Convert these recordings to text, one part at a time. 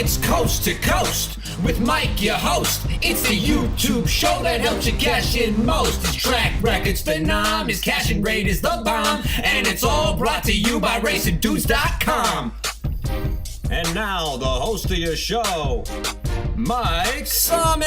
It's Coast to Coast with Mike, your host. It's the YouTube show that helps you cash in most. His track record's phenom, his cashing rate is the bomb, and it's all brought to you by RacingDudes.com. And now, the host of your show, Mike Somich.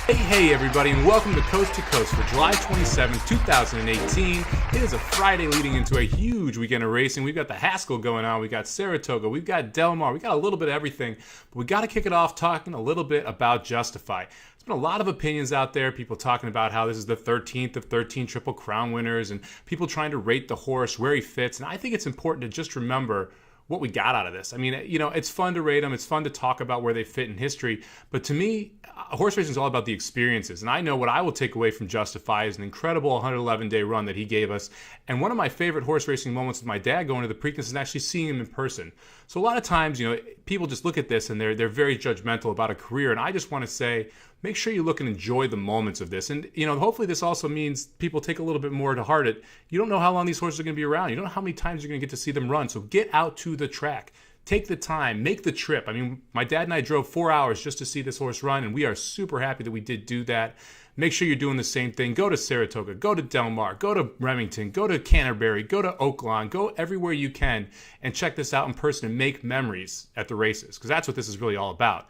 Hey everybody, and welcome to Coast for July 27, 2018. It is a Friday leading into a huge weekend of racing. We've got the Haskell going on, we've got Saratoga, we've got Del Mar, we've got a little bit of everything. But we got to kick it off talking a little bit about Justify. There's been a lot of opinions out there, people talking about how this is the 13th of 13 Triple Crown winners, and people trying to rate the horse, where he fits. And I think it's important to just remember what we got out of this. I mean, you know, it's fun to rate them. It's fun to talk about where they fit in history. But to me, horse racing is all about the experiences. And I know what I will take away from Justify is an incredible 111-day run that he gave us. And one of my favorite horse racing moments with my dad going to the Preakness is actually seeing him in person. So a lot of times, you know, people just look at this and they're very judgmental about a career. And I just want to say, make sure you look and enjoy the moments of this. And, you know, hopefully this also means people take a little bit more to heart. You don't know how long these horses are going to be around. You don't know how many times you're going to get to see them run. So get out to the track. Take the time. Make the trip. I mean, my dad and I drove 4 hours just to see this horse run, and we are super happy that we did do that. Make sure you're doing the same thing. Go to Saratoga. Go to Del Mar. Go to Remington. Go to Canterbury. Go to Oaklawn. Go everywhere you can and check this out in person and make memories at the races, because that's what this is really all about.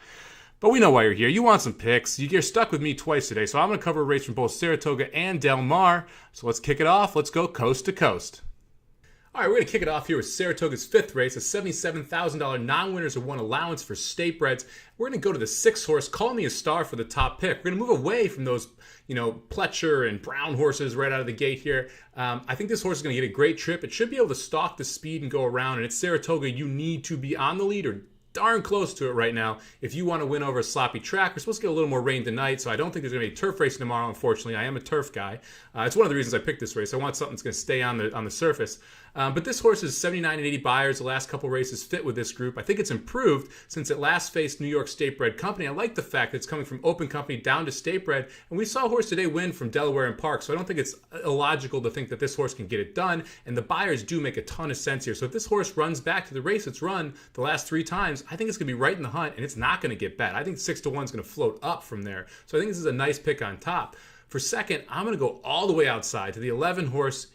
But we know why you're here. You want some picks. You're stuck with me twice today, so I'm going to cover a race from both Saratoga and Del Mar. So let's kick it off. Let's go coast to coast. All right, we're going to kick it off here with Saratoga's fifth race, a $77,000 non-winners of one allowance for state breds. We're going to go to the sixth horse, Call Me a Star, for the top pick. We're going to move away from those, you know, Pletcher and Brown horses right out of the gate here. I think this horse is going to get a great trip. It should be able to stalk the speed and go around. And at Saratoga, you need to be on the lead or darn close to it right now if you want to win over a sloppy track. We're supposed to get a little more rain tonight, so I don't think there's going to be turf racing tomorrow, unfortunately. I am a turf guy. It's one of the reasons I picked this race. I want something that's going to stay on the surface. But this horse is 79 and 80 buyers. The last couple races fit with this group. I think it's improved since it last faced New York State Bred Company. I like the fact that it's coming from Open Company down to State Bred. And we saw a horse today win from Delaware and Park, so I don't think it's illogical to think that this horse can get it done. And the buyers do make a ton of sense here. So if this horse runs back to the race it's run the last 3 times, I think it's going to be right in the hunt, and it's not going to get bet. I think 6-1 is going to float up from there. So I think this is a nice pick on top. For second, I'm going to go all the way outside to the 11 horse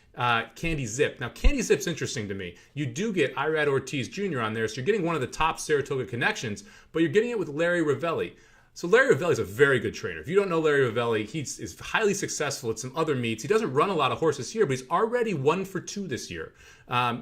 Candy Zip. Now, Candy Zip's interesting to me. You do get Irad Ortiz Jr. on there, so you're getting one of the top Saratoga connections, but you're getting it with Larry Ravelli. So Larry Ravelli is a very good trainer. If you don't know Larry Ravelli, is highly successful at some other meets. He doesn't run a lot of horses here, but he's already 1 for 2 this year,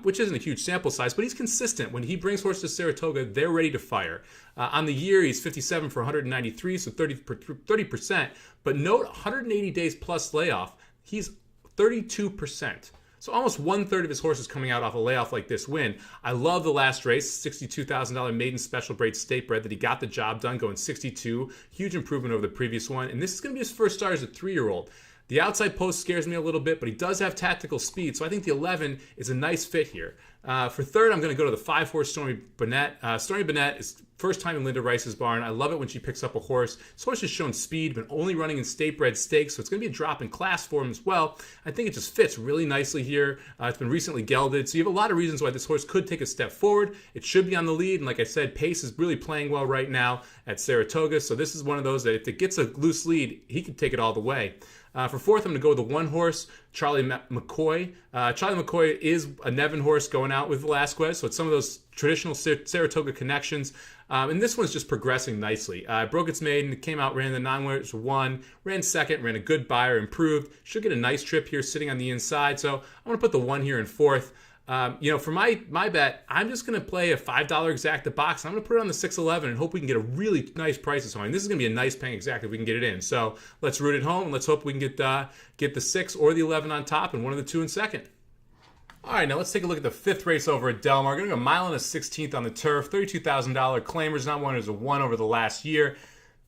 which isn't a huge sample size, but he's consistent. When he brings horses to Saratoga, they're ready to fire. On the year, he's 57 for 193, so 30%. But note 180 days plus layoff, he's 32%. So almost 1/3 of his horses coming out off a layoff like this win. I love the last race, $62,000 maiden special braid state bred that he got the job done, going 62. Huge improvement over the previous one. And this is going to be his first start as a 3-year-old. The outside post scares me a little bit, but he does have tactical speed. So I think the 11 is a nice fit here. For third, I'm going to go to the 5-horse Stormy Burnett. Stormy Burnett is first time in Linda Rice's barn. I love it when she picks up a horse. This horse has shown speed, but only running in state-bred stakes, so it's going to be a drop in class for him as well. I think it just fits really nicely here. It's been recently gelded, so you have a lot of reasons why this horse could take a step forward. It should be on the lead, and like I said, pace is really playing well right now at Saratoga, so this is one of those that if it gets a loose lead, he could take it all the way. For fourth, I'm going to go with the 1 horse, Charlie McCoy. Charlie McCoy is a Nevin horse going out with Velasquez, so it's some of those traditional Saratoga connections. And this one's just progressing nicely. Broke its maiden, came out, ran the non-winners, won, ran second, ran a good buyer, improved. Should get a nice trip here sitting on the inside. So I'm going to put the 1 here in fourth. You know, for my bet, I'm just going to play a $5 exacta box. I'm going to put it on the 6-11 and hope we can get a really nice price this morning. This is going to be a nice paying exacta if we can get it in. So let's root it home and let's hope we can get the 6 or the 11 on top and one of the 2 in second. All right, now let's take a look at the fifth race over at Del Mar. We're going to go 1.16 on the turf, $32,000 claimers, not winners of 1 over the last year.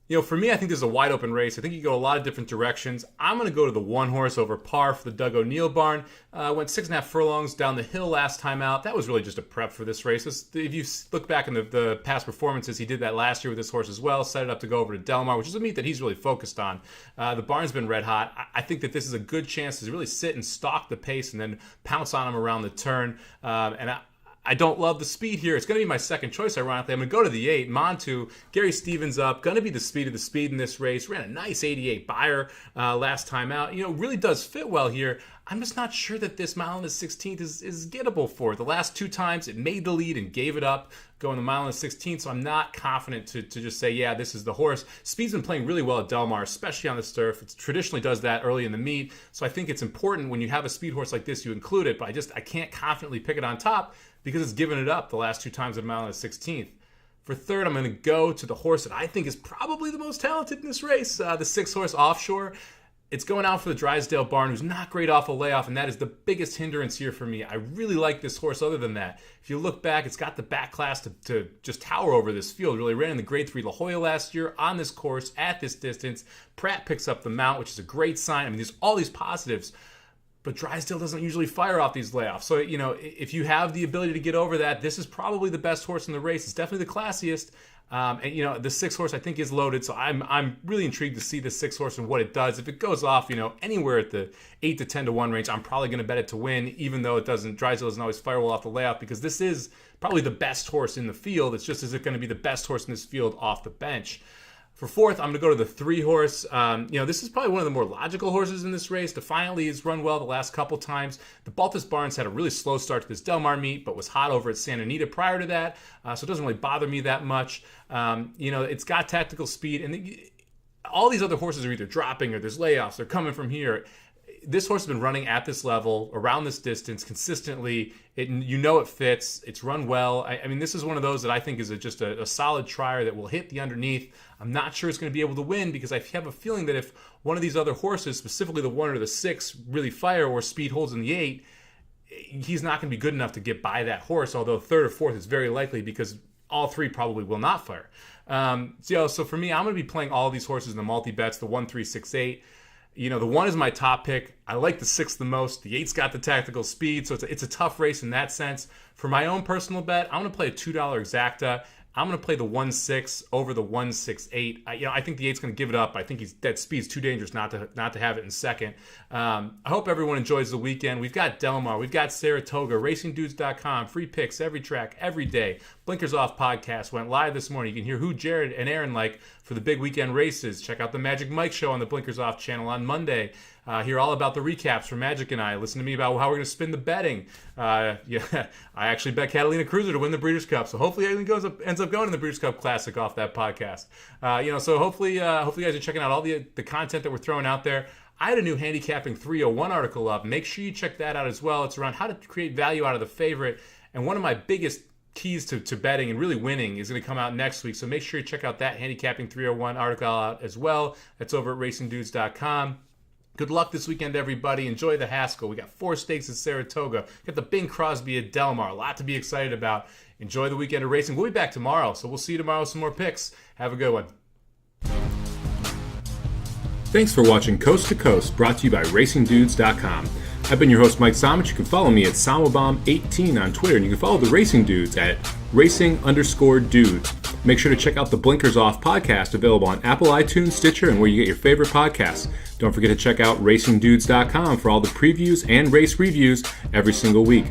You know, for me, I think this is a wide open race. I think you go a lot of different directions. I'm going to go to the 1 horse over par for the Doug O'Neill barn. Went 6.5 furlongs down the hill last time out. That was really just a prep for this race. If you look back in the past performances, he did that last year with this horse as well. Set it up to go over to Del Mar, which is a meet that he's really focused on. The barn's been red hot. I think that this is a good chance to really sit and stalk the pace and then pounce on him around the turn. I don't love the speed here. It's going to be my second choice, ironically. I'm going to go to the 8, Montu. Gary Stevens up. Going to be the speed of the speed in this race. Ran a nice 88 Beyer last time out. Really does fit well here. I'm just not sure that this mile and the 16th is gettable for it. The last 2 times it made the lead and gave it up going the mile and the 16th, so I'm not confident to just say, yeah, this is the horse. Speed's been playing really well at Del Mar, especially on this turf. It traditionally does that early in the meet, so I think it's important when you have a speed horse like this, you include it, but I can't confidently pick it on top because it's given it up the last 2 times at mile and the 16th. For third, I'm going to go to the horse that I think is probably the most talented in this race, the 6 horse Offshore. It's going out for the Drysdale Barn, who's not great off a layoff, and that is the biggest hindrance here for me. I really like this horse other than that. If you look back, it's got the back class to just tower over this field. Really ran in the Grade 3 La Jolla last year on this course at this distance. Pratt picks up the mount, which is a great sign. I mean, there's all these positives, but Drysdale doesn't usually fire off these layoffs. So, if you have the ability to get over that, this is probably the best horse in the race. It's definitely the classiest. The 6 horse I think is loaded, so I'm really intrigued to see the 6 horse and what it does. If it goes off, anywhere at the 8 to 10 to 1 range, I'm probably going to bet it to win, even though Drysdale doesn't always fire well off the layoff, because this is probably the best horse in the field. It's just, is it going to be the best horse in this field off the bench? For fourth, I'm going to go to the 3 horse. This is probably one of the more logical horses in this race. Defiantly has run well the last couple times. The Baltus Barnes had a really slow start to this Del Mar meet, but was hot over at Santa Anita prior to that, so it doesn't really bother me that much. It's got tactical speed, and all these other horses are either dropping or there's layoffs. They're coming from here. This horse has been running at this level, around this distance, consistently. It fits. It's run well. I mean, this is one of those that I think is just a solid trier that will hit the underneath. I'm not sure it's going to be able to win because I have a feeling that if one of these other horses, specifically the 1 or the 6, really fire or speed holds in the 8, he's not going to be good enough to get by that horse, although 3rd or 4th is very likely because all 3 probably will not fire. So for me, I'm going to be playing all of these horses in the multi-bets, the 1, 3, 6, 8. The 1 is my top pick. I like the 6 the most. The 8's got the tactical speed, so it's a tough race in that sense. For my own personal bet, I'm going to play a $2 exacta. I'm going to play the 1-6 over the 1-6-8. I think the 8's going to give it up. I think that speed's too dangerous not to have it in second. I hope everyone enjoys the weekend. We've got Del Mar, we've got Saratoga, RacingDudes.com, free picks every track, every day. Blinkers Off podcast went live this morning. You can hear who Jared and Aaron like for the big weekend races. Check out the Magic Mike show on the Blinkers Off channel on Monday. Hear all about the recaps from Magic and I. Listen to me about how we're going to spin the betting. I actually bet Catalina Cruiser to win the Breeders' Cup, so hopefully everything ends up going to the Breeders' Cup Classic off that podcast. So hopefully you guys are checking out all the content that we're throwing out there. I had a new Handicapping 301 article up. Make sure you check that out as well. It's around how to create value out of the favorite, and one of my biggest keys to betting and really winning is going to come out next week, so make sure you check out that Handicapping 301 article out as well. That's over at RacingDudes.com. Good luck this weekend, everybody. Enjoy the Haskell. We got 4 stakes at Saratoga. Got the Bing Crosby at Del Mar. A lot to be excited about. Enjoy the weekend of racing. We'll be back tomorrow, so we'll see you tomorrow with some more picks. Have a good one. Thanks for watching Coast to Coast, brought to you by RacingDudes.com. I've been your host, Mike Somich. You can follow me at Samobomb18 on Twitter, and you can follow the Racing Dudes at Racing_Dudes. Make sure to check out the Blinkers Off podcast, available on Apple, iTunes, Stitcher, and where you get your favorite podcasts. Don't forget to check out RacingDudes.com for all the previews and race reviews every single week.